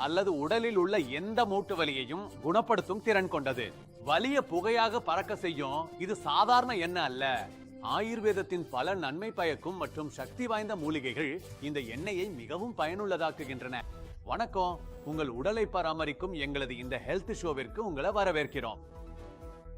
அல்லது உடலில் உள்ள எந்த மூட்டு வலியையும் குணப்படுத்தும் திறன் கொண்டது. வலிய புகையாக பறக்க செய்யும் இது சாதாரண எண்ணெய் அல்ல. ஆயுர்வேதத்தின் பல நன்மை பயக்கும் மற்றும் சக்தி வாய்ந்த மூலிகைகள் இந்த எண்ணெயை மிகவும் பயனுள்ளதாக்குகின்றன. வணக்கம், உங்கள் உடலை பராமரிக்கும் எங்களது இந்த ஹெல்த் ஷோவிற்கு உங்களை வரவேற்கிறோம்.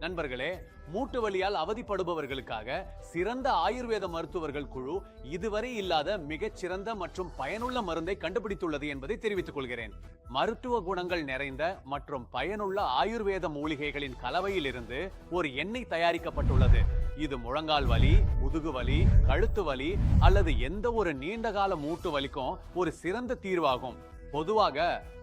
நண்பர்களே, மூட்டு வலியால் அவதிப்படுபவர்களுக்காக சிறந்த ஆயுர்வேத மருத்துவர்கள் குழு இதுவரை இல்லாத மிகச் சிறந்த மற்றும் பயனுள்ள மருந்தை கண்டுபிடித்துள்ளது என்பதை தெரிவித்துக் கொள்கிறேன். மருத்துவ குணங்கள் நிறைந்த மற்றும் பயனுள்ள ஆயுர்வேத மூலிகைகளின் கலவையிலிருந்து ஒரு எண்ணெய் தயாரிக்கப்பட்டுள்ளது. இது முழங்கால் வலி, முதுகு வலி, கழுத்து வலி அல்லது எந்த ஒரு நீண்டகால மூட்டு வலிக்கும் ஒரு சிறந்த தீர்வாகும். பொதுவாக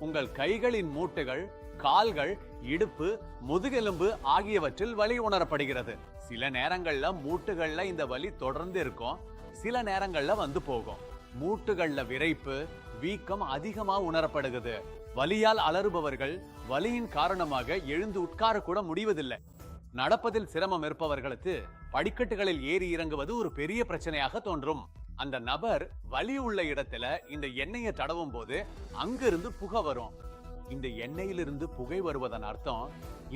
உங்கள் கைகளின் மூட்டுகள், கால்கள், இடுப்பு, முதுகெலும்பு ஆகியவற்றில் வலி உணரப்படுகிறது. சில நேரங்கள்ல மூட்டுகள்ல இந்த வலி தொடர்ந்து இருக்கும், சில நேரங்கள்ல வந்து போகும். மூட்டுகள்ல விரைப்பு, வீக்கம் அதிகமா உணரப்படுகிறது. வலியால் அலறுபவர்கள் வலியின் காரணமாக எழுந்து உட்கார கூட முடிவதில்லை. நடப்பதில் சிரமம் இருப்பவர்களுக்கு படிக்கட்டுகளில் ஏறி இறங்குவது ஒரு பெரிய பிரச்சனையாக தோன்றும். அந்த நபர் வலி உள்ள இடத்துல இந்த எண்ணெயை தடவும் போது அங்கிருந்து புகை வரும். இந்த எண்ணெயிலிருந்து புகை வருவதன் அர்த்தம்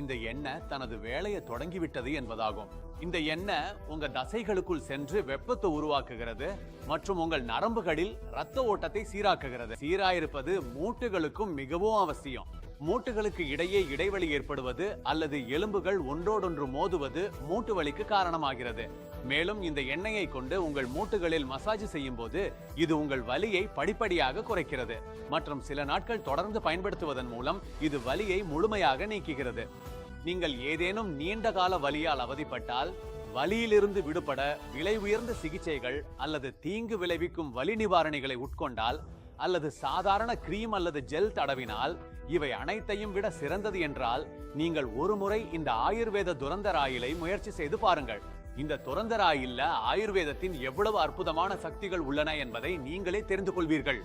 இந்த எண்ணெய் தனது வேலையை தொடங்கிவிட்டது என்பதாகும். இந்த எண்ணெய் உங்க தசைகளுக்குள் சென்று வெப்பத்தை உருவாக்குகிறது மற்றும் உங்கள் நரம்புகளில் இரத்த ஓட்டத்தை சீராக்குகிறது. சீராயிருப்பது மூட்டுகளுக்கும் மிகவும் அவசியம். மூட்டுகளுக்கு இடையே இடைவெளி ஏற்படுவது அல்லது எலும்புகள் ஒன்றோடொன்று மோதுவது மூட்டு வலிக்கு காரணமாகிறது. மேலும் இந்த எண்ணெயை கொண்டு உங்கள் மூட்டுகளில் மசாஜ் செய்யும் போது இது உங்கள் வலியை படிப்படியாக குறைக்கிறது மற்றும் சில நாட்கள் தொடர்ந்து பயன்படுத்துவதன் மூலம் இது வலியை முழுமையாக நீக்குகிறது. நீங்கள் ஏதேனும் நீண்ட கால வலியால் அவதிப்பட்டால், வலியிலிருந்து விடுபட விலை உயர்ந்த சிகிச்சைகள் அல்லது தீங்கு விளைவிக்கும் வலி நிவாரணிகளை உட்கொண்டால் அல்லது சாதாரண கிரீம் அல்லது ஜெல் தடவினால், இவை அனைத்தையும் விட சிறந்தது என்றால் நீங்கள் ஒரு முறை இந்த ஆயுர்வேத துரந்தர் ஆயிலை முயற்சி செய்து பாருங்கள். இந்த துரந்தர் ஆயில்ல ஆயுர்வேதத்தின் எவ்வளவு அற்புதமான சக்திகள் உள்ளன என்பதை நீங்களே தெரிந்து கொள்வீர்கள்.